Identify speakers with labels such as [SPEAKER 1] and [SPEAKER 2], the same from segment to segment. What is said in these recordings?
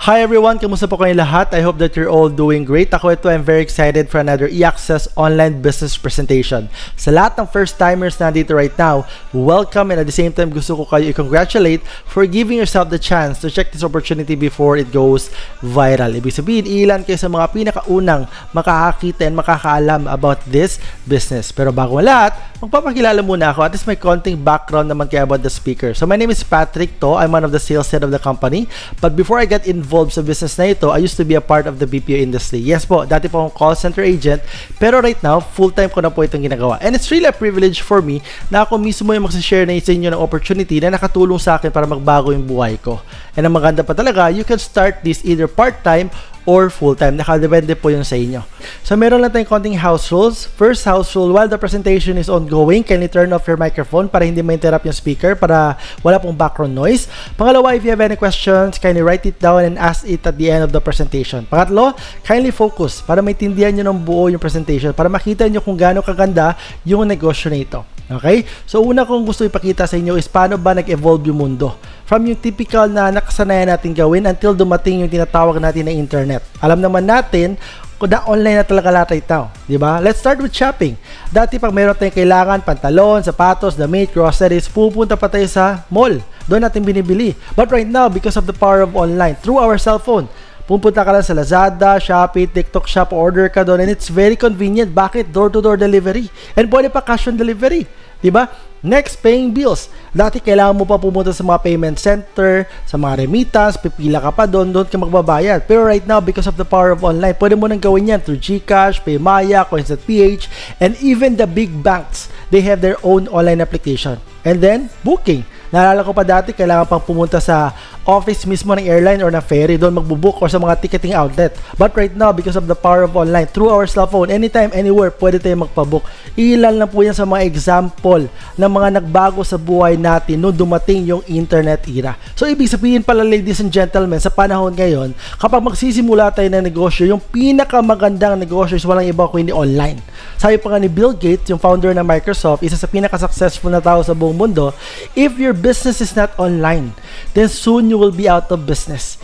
[SPEAKER 1] Hi everyone! Kamusta po kayong lahat? I hope that you're all doing great. I'm very excited for another eAccess online business presentation. Sa lahat ng first-timers nandito right now, welcome, and at the same time gusto ko kayo i-congratulate for giving yourself the chance to check this opportunity before it goes viral. Ibig sabihin, ilan kayo sa mga pinakaunang makakakita and makakaalam about this business. Pero bago ang lahat, magpapakilala muna ako at least may konting background naman kaya about the speaker. So my name is Patrick To. I'm one of the sales head of the company. But before I get involved sa business na ito, I used to be a part of the BPO industry. Yes po, dati po akong call center agent, pero right now, full-time ko na po itong ginagawa. And it's really a privilege for me na ako mismo yung magsashare na sa inyo ng opportunity na nakatulong sa akin para magbago yung buhay ko. And ang maganda pa talaga, you can start this either part-time or full-time. Nakadepende po yun sa inyo. So, meron lang tayong konting house rules. First house rule, while the presentation is ongoing, kindly turn off your microphone para hindi ma-interrupt yung speaker, para wala pong background noise. Pangalawa, if you have any questions, kindly write it down and ask it at the end of the presentation. Pangatlo, kindly focus para maintindihan nyo ng buo yung presentation, para makita nyo kung gaano kaganda yung negosyo na ito. Okay? So, una kong gusto ipakita sa inyo is paano ba nag-evolve yung mundo. From yung typical na nakasanayan natin gawin until dumating yung tinatawag natin na internet. Alam naman natin kung na online na talaga lahat right now. Diba? Let's start with shopping. Dati pag meron tayong kailangan, pantalon, sapatos, damit, groceries, pupunta pa tayo sa mall. Doon natin binibili. But right now, because of the power of online, through our cell phone, pupunta ka lang sa Lazada, Shopee, TikTok Shop, order ka doon, and it's very convenient. Bakit? Door-to-door delivery. And pwede pa cash on delivery. Diba? Next, paying bills. Dati kailangan mo pa pumunta sa mga payment center, sa mga remittance, pipila ka pa doon ka magbabayad. Pero right now, because of the power of online, pwede mo nang gawin yan through GCash, Paymaya, Coins.ph, and even the big banks, they have their own online application. And then, booking. Naalala ko pa dati, kailangan pang pumunta sa office mismo ng airline or ng ferry, doon magbubook or sa mga ticketing outlet. But right now, because of the power of online, through our cell phone, anytime, anywhere, pwede tayo magpabook. Ilan lang po yan sa mga example ng mga nagbago sa buhay natin nung dumating yung internet era. So, ibig sabihin pala, ladies and gentlemen, sa panahon ngayon, kapag magsisimula tayo ng negosyo, yung pinakamagandang negosyo is walang iba kundi online. Sabi pa nga ni Bill Gates, yung founder ng Microsoft, isa sa pinaka-successful na tao sa buong mundo, if your business is not online, then soon you will be out of business.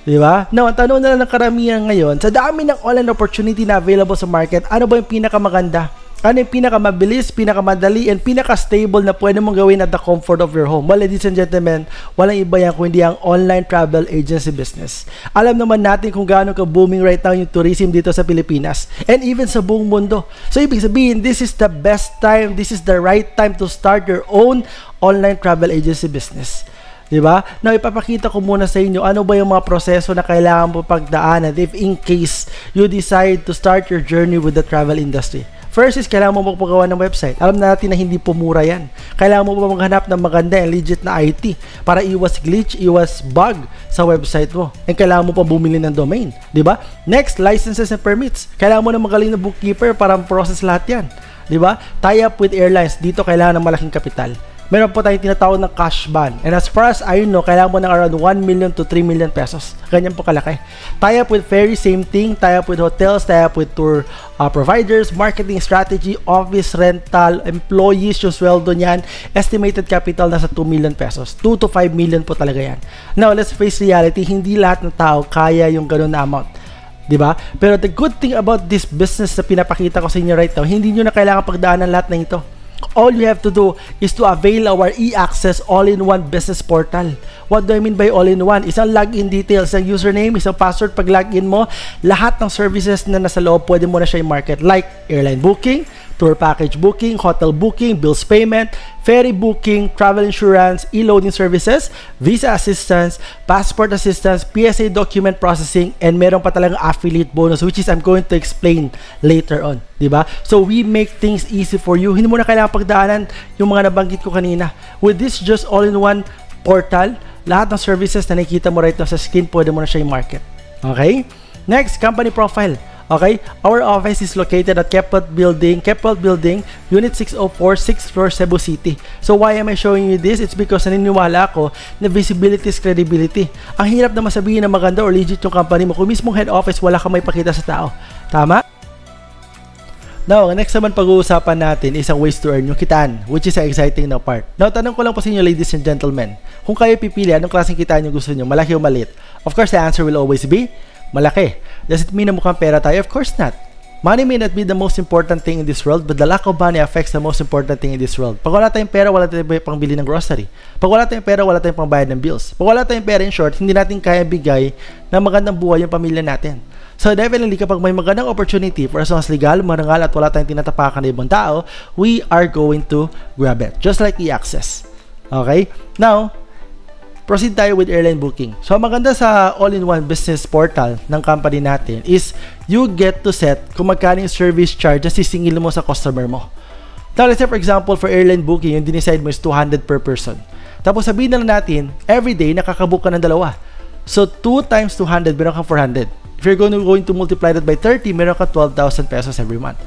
[SPEAKER 1] Diba? Now, ang tanong na lang ng karamihan ngayon, sa dami ng online opportunity na available sa market, ano ba yung pinakamaganda? Ano yung pinakamabilis, pinakamadali, and pinaka-stable na pwede mong gawin at the comfort of your home? Well, ladies and gentlemen, walang iba yan kung hindi ang online travel agency business. Alam naman natin kung gaano ka-booming right now yung tourism dito sa Pilipinas and even sa buong mundo. So, ibig sabihin, this is the best time, this is the right time to start your own online travel agency business. Diba? Now, ipapakita ko muna sa inyo ano ba yung mga proseso na kailangan mo pagdaanan if in case you decide to start your journey with the travel industry. First is, kailangan mo magpagawa ng website. Alam natin na hindi po mura yan. Kailangan mo pa maghanap ng maganda and legit na IT para iwas glitch, iwas bug sa website mo. And kailangan mo pa bumili ng domain. Diba? Next, licenses and permits. Kailangan mo na magaling na bookkeeper para process lahat yan. Diba? Tie up with airlines. Dito kailangan ng malaking kapital. Meron po tayong tinatawag ng cash ban. And as far as I know, kailangan mo ng around 1 million to 3 million pesos. Ganyan po kalaki. Tie up with ferry, same thing. Tie up with hotels, tie up with tour providers, marketing strategy, office rental, employees, yung sweldo niyan. Estimated capital nasa 2 million pesos. 2 to 5 million po talaga yan. Now, let's face reality, hindi lahat ng tao kaya yung ganun na amount. Diba? Pero the good thing about this business na pinapakita ko sa inyo right now, hindi nyo na kailangan pagdaanan lahat ng ito. All you have to do is to avail our eAccess all-in-one business portal. What do I mean by all-in-one? Isang login details, isang username, isang password. Pag login mo, lahat ng services na nasa loob, pwede mo na siya i-market. Like airline booking, tour package booking, hotel booking, bills payment, ferry booking, travel insurance, e-loading services, visa assistance, passport assistance, PSA document processing, and meron pa talagang affiliate bonus, which is I'm going to explain later on. Diba? So we make things easy for you. Hindi mo na kailangan pagdaanan yung mga nabanggit ko kanina. With this just all-in-one portal, lahat ng services na nakikita mo right now sa screen, pwede mo na siya i-market. Okay? Next, company profile. Okay, our office is located at Keppel Building, Unit 604, 6th floor, Cebu City. So why am I showing you this? It's because naniniwala ako na visibility is credibility. Ang hirap na masabihin na maganda or legit yung company mo kung mismong head office wala kang may pakita sa tao. Tama? Now, next naman pag-uusapan natin is ang ways to earn yung kitaan, which is ang exciting na part. Now, tanong ko lang po sa inyo, ladies and gentlemen, kung kayo pipili, anong klaseng kitaan yung gusto nyo, malaki o maliit? Of course, the answer will always be malaki. Does it mean na mukhang pera tayo? Of course not. Money may not be the most important thing in this world, but the lack of money affects the most important thing in this world. Pag wala tayong pera, wala tayong pangbili ng grocery. Pag wala tayong pera, wala tayong pangbayad ng bills. Pag wala tayong pera, in short, hindi natin kaya bigay ng magandang buhay yung pamilya natin. So definitely, kapag may magandang opportunity for as long as legal, marangal at wala tayong tinatapakan ng ibang tao, we are going to grab it. Just like e-access. Okay? Now, proceed tayo with airline booking. So, maganda sa all-in-one business portal ng company natin is you get to set kung magkano yung service charge na sisingil mo sa customer mo. Now, let's say for example, for airline booking, yung dinecide mo is 200 per person. Tapos sabihin na lang natin, every day nakakabook ka ng dalawa. So, 2 times 200, meron kang 400. If you're going to multiply that by 30, meron kang 12,000 pesos every month.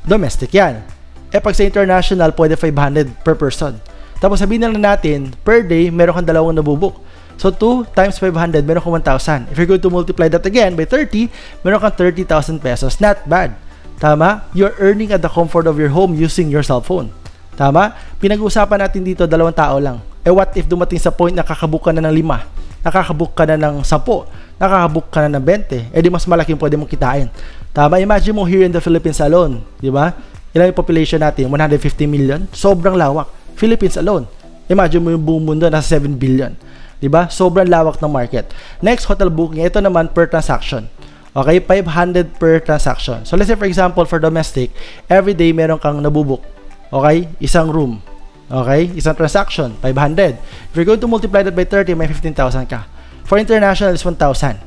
[SPEAKER 1] Domestic yan. Pag sa international, pwede 500 per person. Tapos sabihin na lang natin, per day, meron kang dalawang nabubuk. So, 2 times 500, meron kang 1,000. If you're going to multiply that again by 30, meron kang 30,000 pesos. Not bad. Tama? You're earning at the comfort of your home using your cell phone. Tama? Pinag-uusapan natin dito, 2 tao lang. What if dumating sa point na kakabook ka na ng 5, nakakabook ka na ng 10, nakakabook ka na ng 20, di mas malaking pwede mong kitain. Tama? Imagine mo here in the Philippines alone, di ba? Ilang yung population natin? 150 million? Sobrang lawak. Philippines alone. Imagine mo yung buong mundo, nasa 7 billion. Diba? Sobrang lawak ng market. Next, hotel booking. Ito naman per transaction. Okay? 500 per transaction. So, let's say for example, for domestic, every day meron kang nabubuk. Okay? Isang room. Okay? Isang transaction. 500. If you're going to multiply that by 30, may 15,000 ka. For international, is 1,000.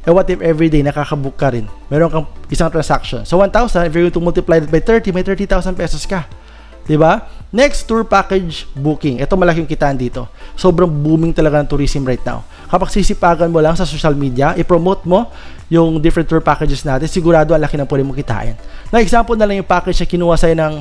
[SPEAKER 1] What if every day nakakabook ka rin? Meron kang isang transaction. So, 1,000, if you're going to multiply that by 30, may 30,000 pesos ka. Diba? Next, tour package booking. Ito malaking kitaan dito. Sobrang booming talaga ng tourism right now. Kapag sisipagan mo lang sa social media, i-promote mo yung different tour packages natin, sigurado ang laki ng pwede mo kitain. Na example na lang yung package na kinuha sa'yo ng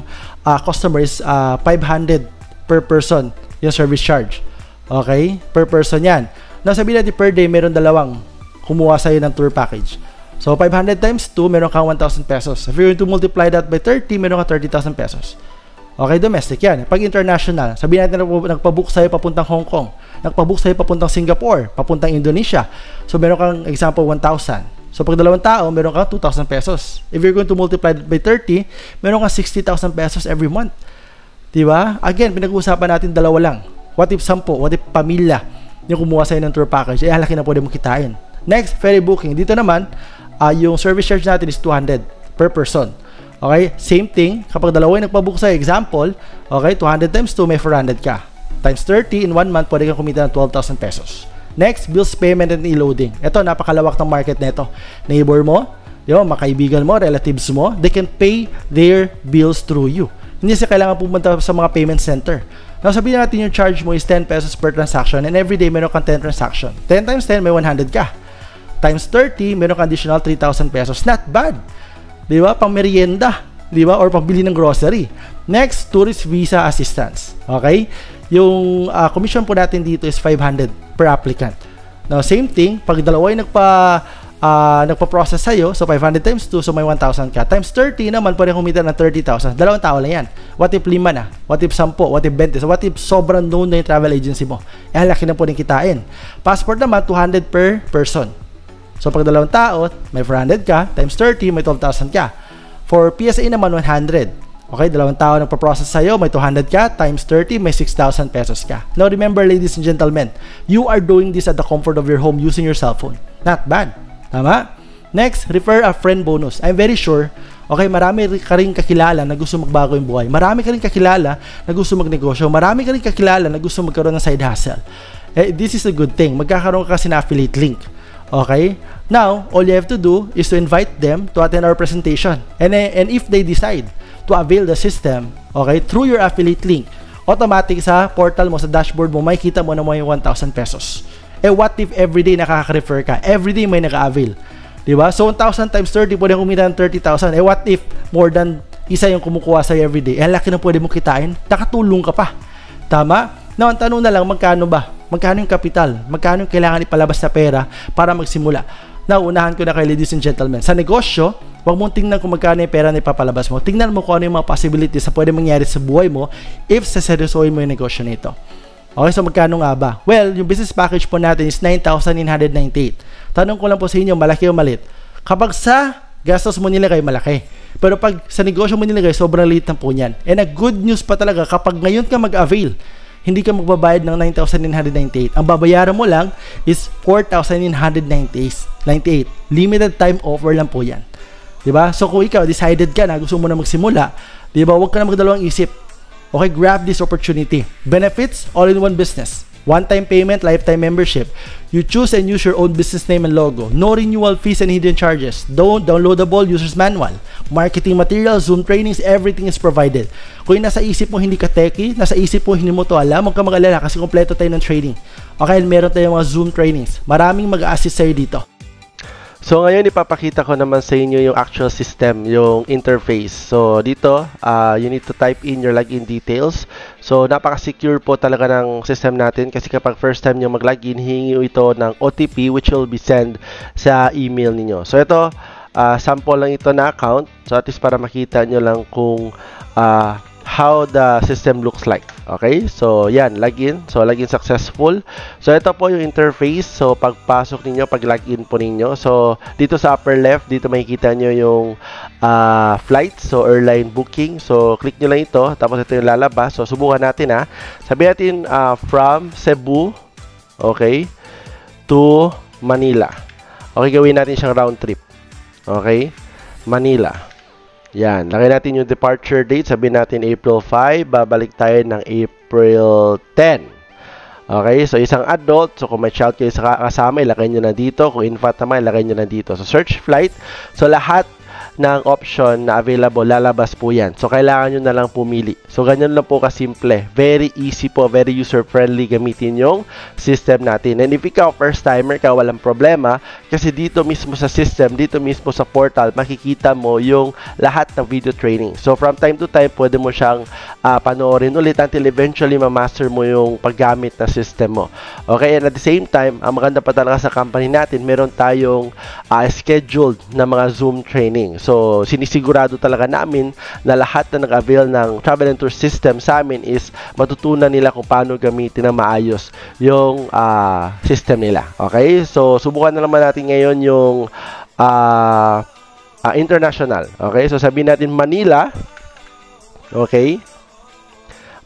[SPEAKER 1] customers, 500 per person yung service charge. Okay? Per person yan. Now, sabihin natin per day, meron dalawang kumuha sa'yo ng tour package. So, 500 times 2, meron kang 1,000 pesos. If you're going to multiply that by 30, meron kang 30,000 pesos. Okay, domestic yan. Pag international, sabihin natin nagpabook sa'yo papuntang Hong Kong, nagpabook sa'yo papuntang Singapore, papuntang Indonesia. So, meron kang example 1,000. So, pag 2 tao, meron kang 2,000 pesos. If you're going to multiply that by 30, meron kang 60,000 pesos every month. Diba? Again, pinag-uusapan natin 2 lang. What if 10? What if pamilya yung kumuha sa'yo ng tour package? Halaki na pwede mo kitain. Next, ferry booking. Dito naman, yung service charge natin is 200 per person. Okay, same thing, kapag dalawa yung nagpabook sa example, okay, 200 times 2, may 400 ka. Times 30, in 1 month, pwede kang kumita ng 12,000 pesos. Next, bills payment and e-loading. Ito, napakalawak ng market nito. Neighbor mo, yung makaibigan mo, relatives mo, they can pay their bills through you. Hindi siya kailangan pumunta sa mga payment center. Now, sabihin natin yung charge mo is 10 pesos per transaction and every day meron kang 10 transaction. 10 times 10, may 100 ka. Times 30, meron kang additional 3,000 pesos. Not bad. Diba? Pang merienda, diba? Or pambili ng grocery. Next, tourist visa assistance. Okay? Yung commission po natin dito is 500 per applicant. Now, same thing, pag dalawa yung nagpa-process sa'yo, so 500 times 2, so may 1,000 ka. Times 30 naman, pwede kumita ng 30,000. 2 tao lang yan. What if 5 na? What if 10? What if 20? So, what if sobrang known na yung travel agency mo? Laki na po rin kitain. Passport naman, 200 per person. So, pag 2 tao, may 400 ka, times 30, may 12,000 ka. For PSA naman, 100. Okay, 2 tao nagpa-process sa'yo, may 200 ka, times 30, may 6,000 pesos ka. Now, remember, ladies and gentlemen, you are doing this at the comfort of your home using your cell phone. Not bad. Tama? Next, refer a friend bonus. I'm very sure, okay, marami ka rin kakilala na gusto magbago yung buhay. Marami ka rin kakilala na gusto magnegosyo. Marami ka rin kakilala na gusto magkaroon ng side hustle. This is a good thing. Magkakaroon ka kasi na affiliate link. Okay? Now, all you have to do is to invite them to attend our presentation. And if they decide to avail the system, okay, through your affiliate link, automatic sa portal mo, sa dashboard mo, makikita mo na may 1,000 pesos. What if everyday nakaka-refer ka? Everyday may naka-avail. Diba? So, 1,000 times 30, pwede kumita ng 30,000. What if more than isa yung kumukuha sa'yo everyday? Laki na pwede mo kitain. Nakatulong ka pa. Tama? Now, ang tanong na lang, magkano ba? Magkano yung kapital? Magkano yung kailangan ipalabas na pera para magsimula? Now, unahan ko na kay ladies and gentlemen. Sa negosyo, huwag mong tingnan kung magkano yung pera na ipapalabas mo. Tingnan mo kung ano yung mga possibilities na pwede mangyari sa buhay mo if saseryosohin mo yung negosyo nito. Okay, so magkano nga ba? Well, yung business package po natin is 9,998. Tanong ko lang po sa inyo, malaki o malit? Kapag sa gastos mo nilagay, malaki. Pero pag sa negosyo mo nilagay, sobrang liit na po niyan. And a good news pa talaga, kapag ngayon ka mag-avail, hindi ka magbabayad ng 9,998. Ang babayaran mo lang is 4,998. Limited time offer lang po yan. Diba? So kung ikaw, decided ka na, gusto mo na magsimula, diba? Huwag ka na magdalawang isip. Okay, grab this opportunity. Benefits, all-in-one business. One-time payment, lifetime membership. You choose and use your own business name and logo. No renewal fees and hidden charges. Don't downloadable user's manual. Marketing materials, Zoom trainings, everything is provided. Kung nasa isip mo hindi ka techie, nasa isip mo hindi mo to alam, huwag ka mag-alala kasi kompleto tayo ng training. Okay, meron tayong mga Zoom trainings. Maraming mag-assist sa'yo dito.
[SPEAKER 2] So ngayon ipapakita ko naman sa inyo yung actual system, yung interface. So dito, you need to type in your login details. So napaka-secure po talaga ng system natin kasi kapag first time nyo mag-login, hihingi ito ng OTP which will be sent sa email niyo. So ito, sample lang ito na account. So at least para makita nyo lang kung how the system looks like. Okay, so yan, login. So login successful. So ito po yung interface. So pagpasok ninyo, pag login po ninyo, so dito sa upper left, dito makikita nyo yung flights, so airline booking. So click nyo lang ito, tapos ito yung lalabas. So subukan natin ha. Sabihin natin from Cebu, okay, to Manila. Okay, gawin natin siyang round trip. Okay, Manila. Yan, lagay natin yung departure date, sabihin natin April 5, babalik tayo ng April 10. Okay, so isang adult, so kung may child kayo kasama, ilagay nyo na dito. Kung infant naman, ilagay nyo na dito. So search flight, so lahat ng option na available, lalabas po yan. So kailangan nyo na lang pumili. So ganyan lang po kasimple. Very easy po, very user-friendly gamitin yung system natin. And if ikaw first timer ka, walang problema. Kasi dito mismo sa system, dito mismo sa portal, makikita mo yung lahat ng video training. So from time to time, pwede mo siyang panoorin ulit until eventually ma-master mo yung paggamit na system mo. Okay, and at the same time, ang maganda pa talaga sa company natin, meron tayong scheduled na mga Zoom training. So, sinisigurado talaga namin na lahat na nag-avail ng travel and tour system sa amin is matutunan nila kung paano gamitin ng maayos yung system nila. Okay? So, subukan na naman natin ngayon yung international. Okay? So, sabihin natin Manila. Okay?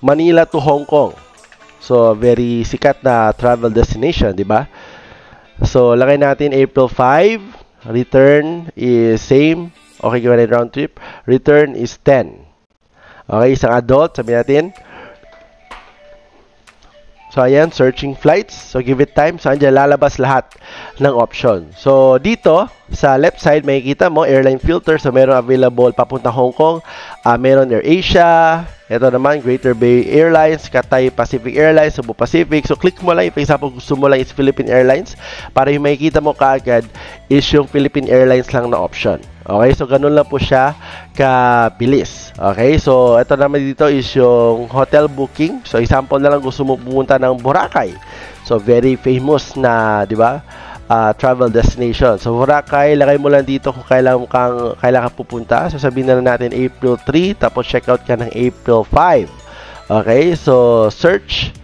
[SPEAKER 2] Manila to Hong Kong. So, very sikat na travel destination, di ba? So, lagay natin April 5. Return is same. Okay, gawin natin round trip. Return is 10. Okay, isang adult, sabi natin. So, ayan, searching flights. So, give it time. So, andyan lalabas lahat ng option. So, dito, sa left side, makikita mo, airline filter. So, meron available papunta Hong Kong. Meron AirAsia. Ito naman, Greater Bay Airlines, Cathay Pacific Airlines, Cebu Pacific. So, click mo lang. For example, gusto mo lang is Philippine Airlines. Para yung makikita mo kaagad is yung Philippine Airlines lang na option. Okay, so ganun lang po siya kabilis. Okay, so ito naman dito is yung hotel booking. So, example na lang, gusto mo pumunta ng Boracay. So, very famous na, di ba? Travel destination. So, Boracay, lagay mo lang dito kung kailan kang pupunta. So, sabihin na natin April 3, tapos check out ka ng April 5. Okay, so search.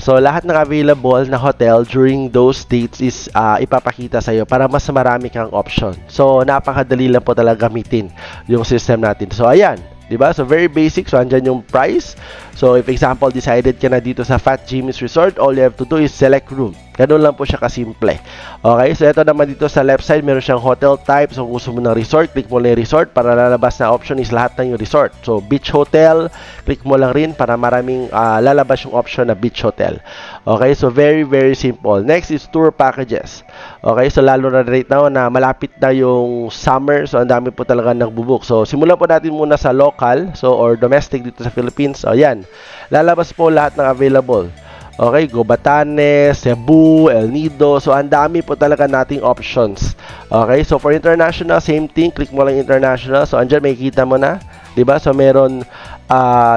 [SPEAKER 2] So, lahat ng available na hotel during those dates is ipapakita sa iyo para mas marami kang option. So, napakadali lang po talaga gamitin yung system natin. So, ayan. Diba? So, very basic. So, andyan yung price. So, if example, decided ka na dito sa Fat Jimmy's Resort, all you have to do is select room. Ganun lang po siya kasimple. Okay? So, ito naman dito sa left side, meron siyang hotel type. So, kung gusto mo ng resort, click mo lang yung resort. Para lalabas na option is lahat ng yung resort. So, beach hotel, click mo lang rin para maraming lalabas yung option na beach hotel. Okay? So, very, very simple. Next is tour packages. Okay? So, lalo na right now na malapit na yung summer. So, ang dami po talaga nagbubook. So, simulan po natin muna sa local. So, or domestic dito sa Philippines. O, yan. Lalabas po lahat ng available. Okay, Go Batanes, Cebu, El Nido. So, ang dami po talaga nating options. Okay, so for international, same thing. Click mo lang international. So, andyan makikita mo na. Diba? So, meron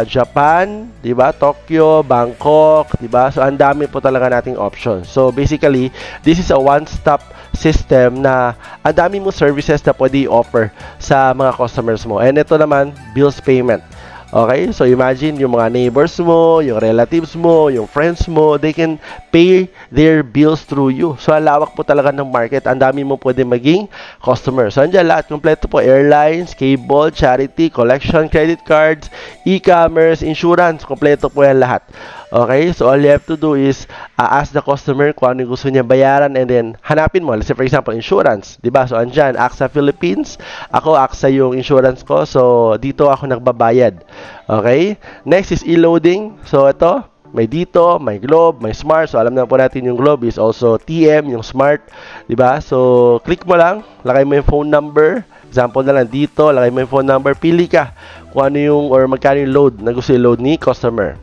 [SPEAKER 2] Japan, diba? Tokyo, Bangkok, diba? So, ang dami po talaga nating options. So, basically, this is a one-stop system na ang dami mo services na pwede i-offer sa mga customers mo. And ito naman, bills payment. Okay? So, imagine yung mga neighbors mo, yung relatives mo, yung friends mo, they can pay their bills through you. So, ang lawak po talaga ng market. Ang dami mo pwede maging customer. So, andyan lahat. Kompleto po. Airlines, cable, charity, collection, credit cards, e-commerce, insurance. Kompleto po yan lahat. Okay? So, all you have to do is ask the customer kung ano yung gusto niya bayaran and then hanapin mo. Let's say, for example, insurance. Diba? So, andyan, AXA Philippines. Ako, AXA yung insurance ko. So, dito ako nagbabayad. Okay? Next is e-loading. So, ito, may dito, may Globe, may Smart. So, alam na po natin yung Globe is also TM, yung Smart. Diba? So, click mo lang. Lagay mo yung phone number. Example na lang dito. Lagay mo yung phone number. Pili ka kung ano yung or magkano yung load na gusto i-load ni customer.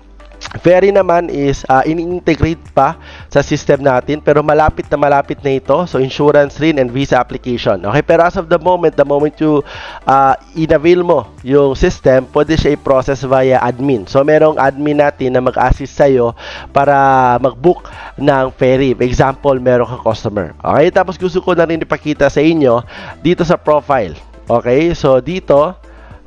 [SPEAKER 2] Ferry naman is ini-integrate pa sa system natin pero malapit na ito. So, insurance rin and visa application. Okay, pero as of the moment you in-avail mo yung system, pwede siya i-process via admin. So, merong admin natin na mag-assist sa'yo para mag-book ng ferry. Example, meron kang customer. Okay, tapos gusto ko na rin ipakita sa inyo dito sa profile. Okay, so dito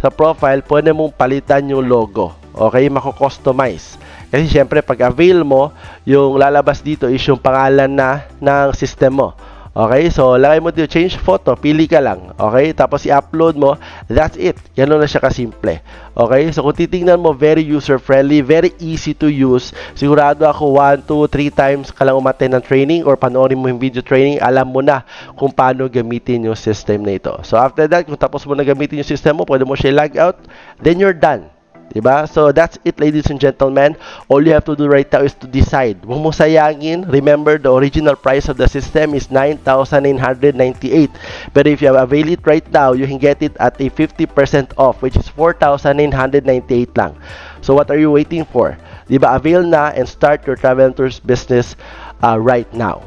[SPEAKER 2] sa profile, pwede mong palitan yung logo. Okay, mako-customize. Kasi syempre, pag avail mo, yung lalabas dito is yung pangalan na ng system mo. Okay, so lagay mo dito, change photo, pili ka lang. Okay, tapos i-upload mo, that's it. Ganun na siya kasimple. Okay, so kung titingnan mo, very user-friendly, very easy to use. Sigurado ako 1, 2, 3 times ka lang umattend ng training or panoorin mo yung video training, alam mo na kung paano gamitin yung system na ito. So after that, kung tapos mo na gamitin yung system mo, pwede mo siya log out, then you're done. Diba? So, that's it, ladies and gentlemen. All you have to do right now is to decide. Huwag mo sayangin. Remember, the original price of the system is 9,998. But if you have avail it right now, you can get it at a 50% off, which is 4,998 lang. So, what are you waiting for? Diba? Avail na and start your travel and tours business right now.